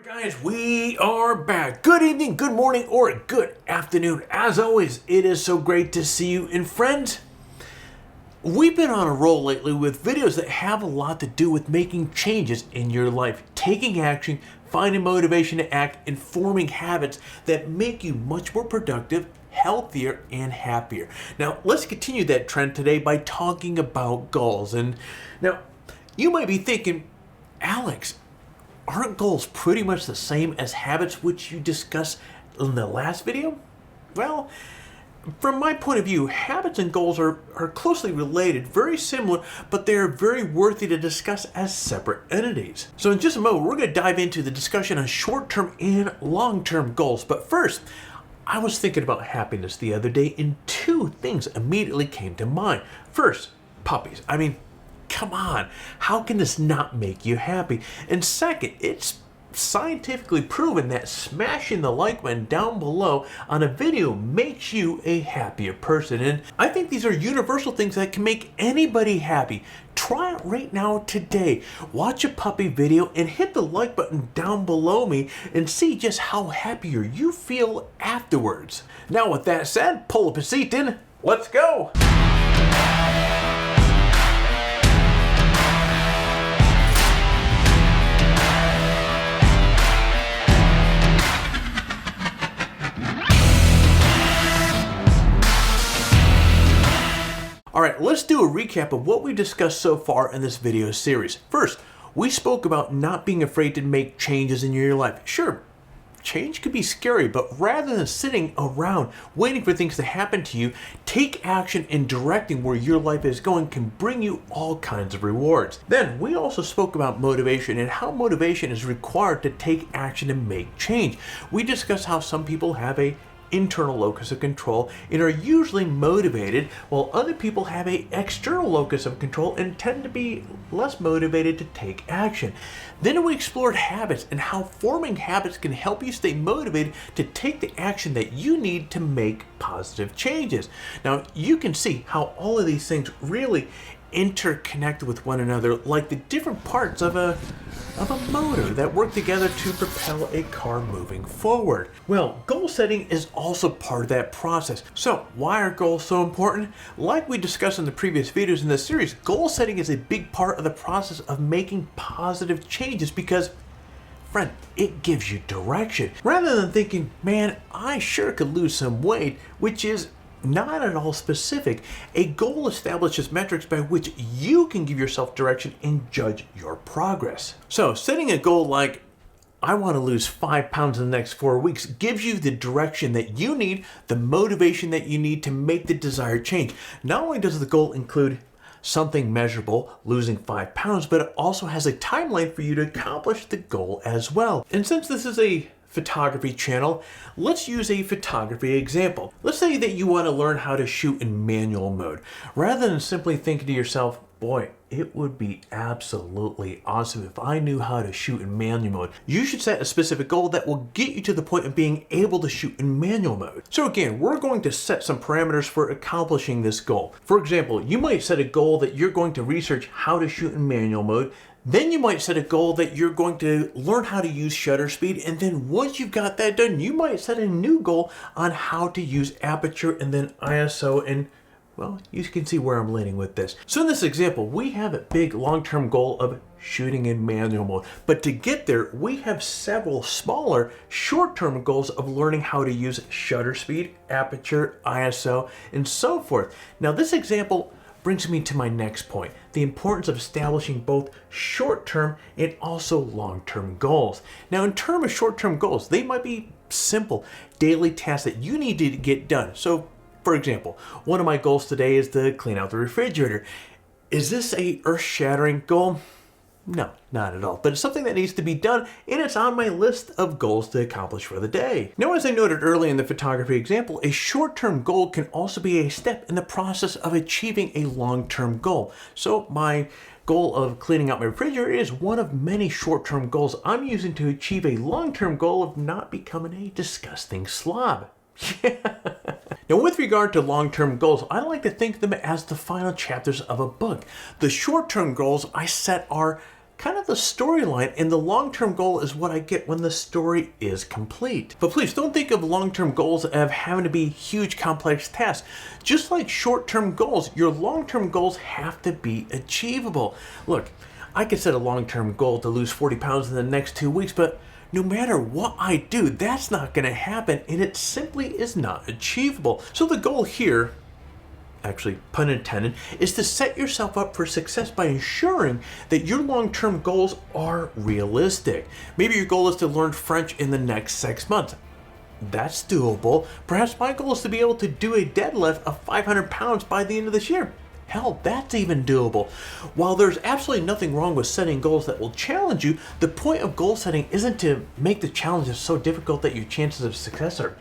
Alright guys, we are back. Good evening, good morning, or good afternoon. As always, it is so great to see you. And friends, we've been on a roll lately with videos that have a lot to do with making changes in your life, taking action, finding motivation to act, and forming habits that make you much more productive, healthier, and happier. Now, let's continue that trend today by talking about goals. And now, you might be thinking, Alex, aren't goals pretty much the same as habits, which you discussed in the last video? Well, from my point of view, habits and goals are closely related, very similar, but they are very worthy to discuss as separate entities. So in just a moment, we're going to dive into the discussion on short-term and long-term goals. But first, I was thinking about happiness the other day, and two things immediately came to mind. First, puppies. I mean, come on, how can this not make you happy? And second, it's scientifically proven that smashing the like button down below on a video makes you a happier person. And I think these are universal things that can make anybody happy. Try it right now today. Watch a puppy video and hit the like button down below me and see just how happier you feel afterwards. Now with that said, pull up a seat and let's go. Alright, let's do a recap of what we discussed so far in this video series. First, we spoke about not being afraid to make changes in your life. Sure, change could be scary, but rather than sitting around waiting for things to happen to you, take action in directing where your life is going can bring you all kinds of rewards. Then, we also spoke about motivation and how motivation is required to take action and make change. We discussed how some people have a internal locus of control and are usually motivated, while other people have an external locus of control and tend to be less motivated to take action. Then we explored habits and how forming habits can help you stay motivated to take the action that you need to make positive changes. Now, you can see how all of these things really interconnect with one another, like the different parts of a motor that work together to propel a car moving forward. Well, goal setting is also part of that process. So why are goals so important? Like we discussed in the previous videos in this series, goal setting is a big part of the process of making positive changes because, friend, it gives you direction. Rather than thinking, man, I sure could lose some weight, which is not at all specific, a goal establishes metrics by which you can give yourself direction and judge your progress. So setting a goal like, I want to lose 5 pounds in the next 4 weeks, gives you the direction that you need, the motivation that you need to make the desired change. Not only does the goal include something measurable, losing 5 pounds, but it also has a timeline for you to accomplish the goal as well. And since this is a photography channel, let's use a photography example. Let's say that you want to learn how to shoot in manual mode. Rather than simply thinking to yourself, boy, it would be absolutely awesome if I knew how to shoot in manual mode, you should set a specific goal that will get you to the point of being able to shoot in manual mode. So again, we're going to set some parameters for accomplishing this goal. For example, you might set a goal that you're going to research how to shoot in manual mode. Then you might set a goal that you're going to learn how to use shutter speed, and then once you've got that done, you might set a new goal on how to use aperture and then ISO, and well, you can see where I'm leaning with this. So in this example, we have a big long-term goal of shooting in manual mode, but to get there, we have several smaller short-term goals of learning how to use shutter speed, aperture, ISO, and so forth. Now this example brings me to my next point, the importance of establishing both short-term and also long-term goals. Now, in terms of short-term goals, they might be simple daily tasks that you need to get done. So, for example, one of my goals today is to clean out the refrigerator. Is this a earth-shattering goal? No, not at all, but it's something that needs to be done, and it's on my list of goals to accomplish for the day. Now, as I noted earlier in the photography example, a short-term goal can also be a step in the process of achieving a long-term goal. So my goal of cleaning out my refrigerator is one of many short-term goals I'm using to achieve a long-term goal of not becoming a disgusting slob. Now, with regard to long-term goals, I like to think of them as the final chapters of a book. The short-term goals I set are kind of the storyline, and the long-term goal is what I get when the story is complete. But please don't think of long-term goals as having to be huge, complex tasks. Just like short-term goals, your long-term goals have to be achievable. Look, I could set a long-term goal to lose 40 pounds in the next 2 weeks, but no matter what I do, that's not going to happen, and it simply is not achievable. So the goal here, actually, pun intended, is to set yourself up for success by ensuring that your long-term goals are realistic. Maybe your goal is to learn French in the next 6 months. That's doable. Perhaps my goal is to be able to do a deadlift of 500 pounds by the end of this year. Hell, that's even doable. While there's absolutely nothing wrong with setting goals that will challenge you, the point of goal setting isn't to make the challenges so difficult that your chances of success are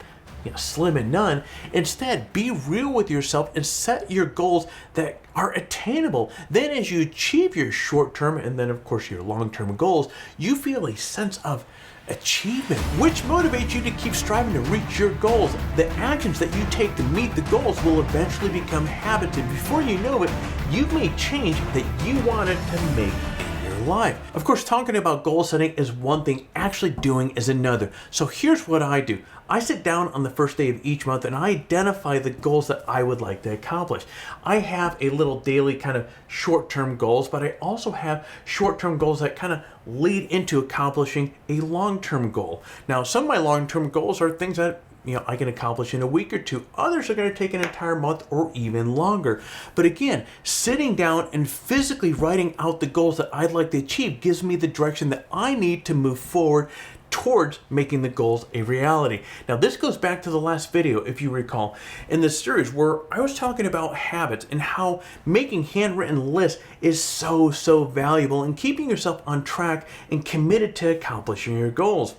slim and none. Instead, be real with yourself and set your goals that are attainable. Then as you achieve your short-term and then of course your long-term goals, you feel a sense of achievement, which motivates you to keep striving to reach your goals. The actions that you take to meet the goals will eventually become habits, and before you know it, you've made change that you wanted to make in your life. Of course, talking about goal setting is one thing, actually doing is another. So here's what I do. I sit down on the first day of each month and I identify the goals that I would like to accomplish. I have a little daily kind of short-term goals, but I also have short-term goals that kind of lead into accomplishing a long-term goal. Now, some of my long-term goals are things that I can accomplish in a week or two. Others are going to take an entire month or even longer. But again, sitting down and physically writing out the goals that I'd like to achieve gives me the direction that I need to move forward towards making the goals a reality. Now, this goes back to the last video, if you recall, in this series where I was talking about habits and how making handwritten lists is so valuable in keeping yourself on track and committed to accomplishing your goals.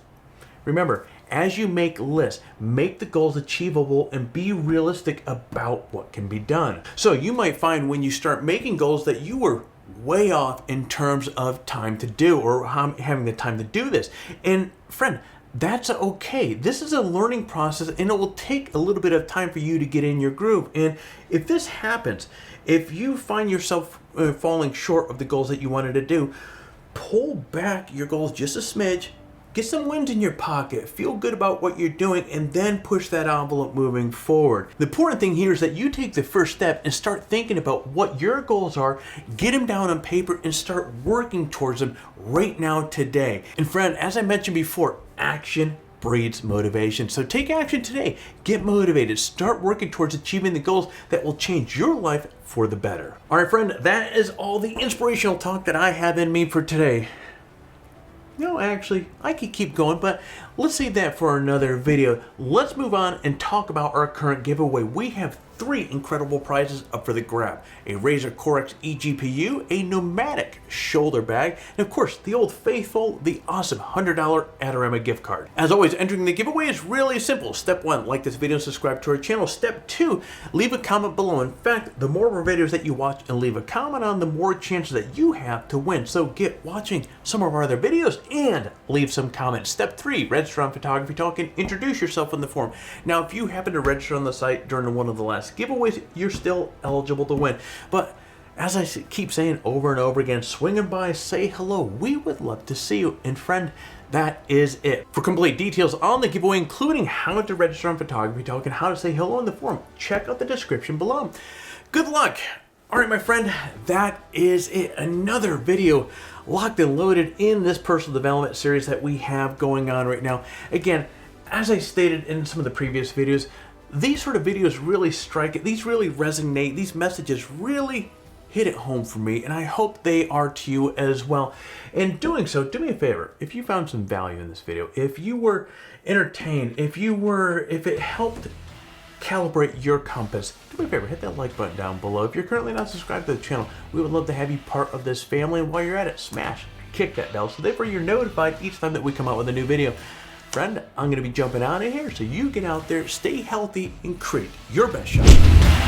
Remember, as you make lists, make the goals achievable and be realistic about what can be done. So you might find when you start making goals that you were way off in terms of time to do or having the time to do this. And friend, that's okay. This is a learning process and it will take a little bit of time for you to get in your groove. And if this happens, if you find yourself falling short of the goals that you wanted to do, pull back your goals just a smidge. Get some wind in your pocket, feel good about what you're doing, and then push that envelope moving forward. The important thing here is that you take the first step and start thinking about what your goals are, get them down on paper, and start working towards them right now, today. And friend, as I mentioned before, action breeds motivation. So take action today, get motivated, start working towards achieving the goals that will change your life for the better. All right, friend, that is all the inspirational talk that I have in me for today. No, actually, I could keep going, but let's save that for another video. Let's move on and talk about our current giveaway. We have 3 incredible prizes up for the grab: a Razer Core X eGPU, a Nomadic shoulder bag, and of course, the old faithful, the awesome $100 Adorama gift card. As always, entering the giveaway is really simple. Step 1, like this video and subscribe to our channel. Step 2, leave a comment below. In fact, the more of our videos that you watch and leave a comment on, the more chances that you have to win. So get watching some of our other videos and leave some comments. Step 3, register on Photography Talk and introduce yourself in the forum. Now, if you happen to register on the site during one of the last giveaways, you're still eligible to win. But as I keep saying over and over again, swinging by, say hello. We would love to see you. And friend, that is it. For complete details on the giveaway, including how to register on Photography Talk and how to say hello in the forum, check out the description below. Good luck. All right, my friend, that is it. Another video locked and loaded in this personal development series that we have going on right now. Again, as I stated in some of the previous videos, these sort of videos really strike it. These really resonate. These messages really hit it home for me, and I hope they are to you as well. In doing so, do me a favor. If you found some value in this video, if you were entertained, if it helped calibrate your compass, do me a favor, hit that like button down below. If you're currently not subscribed to the channel, we would love to have you part of this family. And while you're at it, smash, kick that bell, so therefore you're notified each time that we come out with a new video. Friend, I'm going to be jumping out of here, so you get out there, stay healthy, and create your best shot.